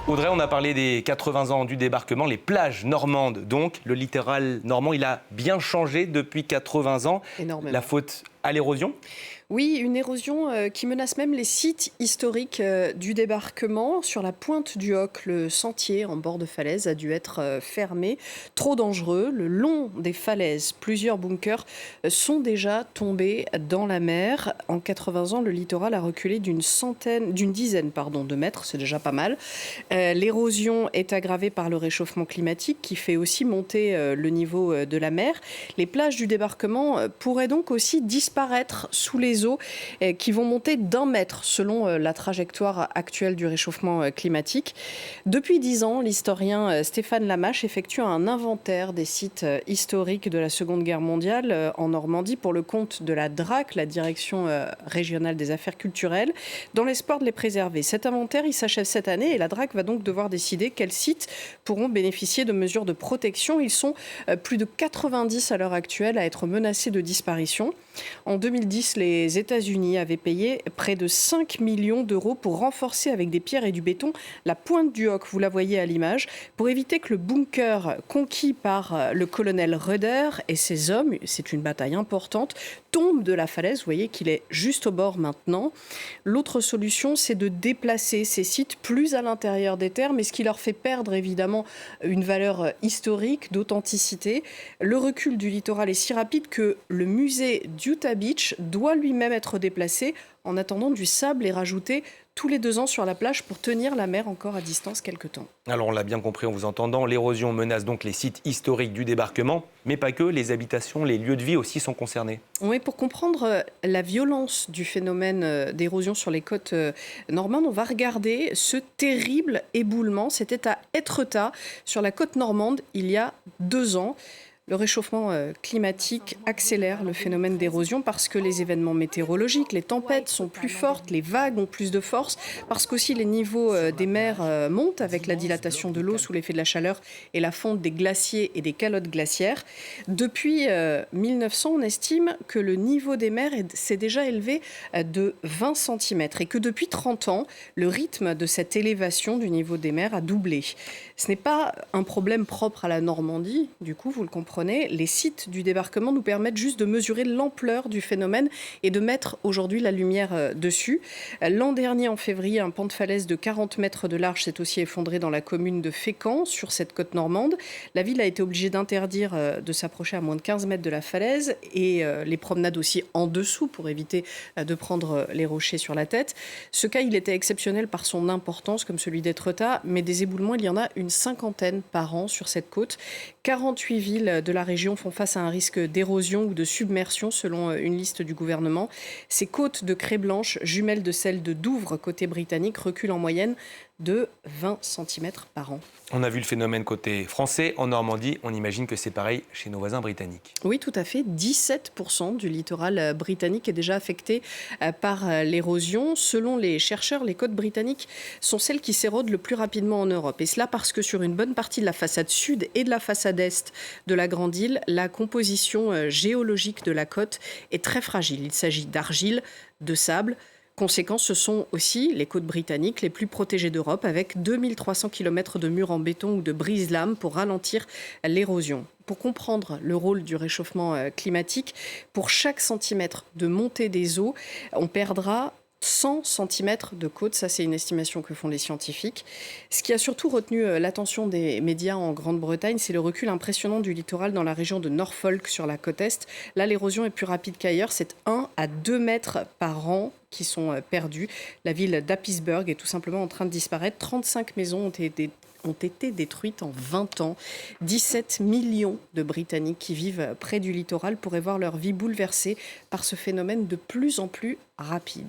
Audrey, on a parlé des 80 ans du débarquement, les plages normandes donc. Le littoral normand, il a bien changé depuis 80 ans. Énormément. La faute à l'érosion ? Oui, une érosion qui menace même les sites historiques du débarquement. Sur la pointe du Hoc, le sentier en bord de falaise a dû être fermé. Trop dangereux. Le long des falaises, plusieurs bunkers sont déjà tombés dans la mer. En 80 ans, le littoral a reculé d'une dizaine de mètres. C'est déjà pas mal. L'érosion est aggravée par le réchauffement climatique qui fait aussi monter le niveau de la mer. Les plages du débarquement pourraient donc aussi disparaître sous les eaux qui vont monter d'1 mètre selon la trajectoire actuelle du réchauffement climatique. Depuis 10 ans, l'historien Stéphane Lamache effectue un inventaire des sites historiques de la Seconde Guerre mondiale en Normandie pour le compte de la DRAC, la Direction régionale des affaires culturelles, dans l'espoir de les préserver. Cet inventaire, il s'achève cette année et la DRAC va donc devoir décider quels sites pourront bénéficier de mesures de protection. Ils sont plus de 90 à l'heure actuelle à être menacés de disparition. En 2010, les États-Unis avaient payé près de 5 millions d'euros pour renforcer avec des pierres et du béton la pointe du Hoc, vous la voyez à l'image, pour éviter que le bunker conquis par le colonel Röder et ses hommes, c'est une bataille importante, tombe de la falaise. Vous voyez qu'il est juste au bord maintenant. L'autre solution, c'est de déplacer ces sites plus à l'intérieur des terres, mais ce qui leur fait perdre évidemment une valeur historique, d'authenticité. Le recul du littoral est si rapide que le musée d'Utah Beach doit lui-même être déplacé. En attendant, du sable est rajouté tous les 2 ans sur la plage pour tenir la mer encore à distance quelque temps. Alors on l'a bien compris en vous entendant, l'érosion menace donc les sites historiques du débarquement, mais pas que, les habitations, les lieux de vie aussi sont concernés. Oui, pour comprendre la violence du phénomène d'érosion sur les côtes normandes, on va regarder ce terrible éboulement. C'était à Étretat, sur la côte normande, il y a 2 ans. Le réchauffement climatique accélère le phénomène d'érosion parce que les événements météorologiques, les tempêtes sont plus fortes, les vagues ont plus de force, parce qu'aussi les niveaux des mers montent avec la dilatation de l'eau sous l'effet de la chaleur et la fonte des glaciers et des calottes glaciaires. Depuis 1900, on estime que le niveau des mers s'est déjà élevé de 20 cm et que depuis 30 ans, le rythme de cette élévation du niveau des mers a doublé. Ce n'est pas un problème propre à la Normandie, du coup, vous le comprenez. Les sites du débarquement nous permettent juste de mesurer l'ampleur du phénomène et de mettre aujourd'hui la lumière dessus. L'an dernier, en février, un pan de falaise de 40 mètres de large s'est aussi effondré dans la commune de Fécamp, sur cette côte normande. La ville a été obligée d'interdire de s'approcher à moins de 15 mètres de la falaise et les promenades aussi en dessous pour éviter de prendre les rochers sur la tête. Ce cas, il était exceptionnel par son importance, comme celui d'Étretat, mais des éboulements, il y en a une 50aine par an sur cette côte. 48 villes de la région font face à un risque d'érosion ou de submersion selon une liste du gouvernement. Ces côtes de craie blanche, jumelles de celles de Douvres côté britannique, reculent en moyenne de 20 cm par an. On a vu le phénomène côté français. En Normandie, on imagine que c'est pareil chez nos voisins britanniques. Oui, tout à fait. 17% du littoral britannique est déjà affecté par l'érosion. Selon les chercheurs, les côtes britanniques sont celles qui s'érodent le plus rapidement en Europe. Et cela parce que sur une bonne partie de la façade sud et de la façade est de la Grande Île, la composition géologique de la côte est très fragile. Il s'agit d'argile, de sable. Conséquence, ce sont aussi les côtes britanniques les plus protégées d'Europe, avec 2300 km de murs en béton ou de brise-lames pour ralentir l'érosion. Pour comprendre le rôle du réchauffement climatique, pour chaque centimètre de montée des eaux, on perdra 100 cm de côte, ça c'est une estimation que font les scientifiques. Ce qui a surtout retenu l'attention des médias en Grande-Bretagne, c'est le recul impressionnant du littoral dans la région de Norfolk sur la côte est. Là, l'érosion est plus rapide qu'ailleurs, c'est 1 à 2 mètres par an qui sont perdus. La ville d'Appisburgh est tout simplement en train de disparaître. 35 maisons ont été détruites en 20 ans. 17 millions de Britanniques qui vivent près du littoral pourraient voir leur vie bouleversée par ce phénomène de plus en plus rapide.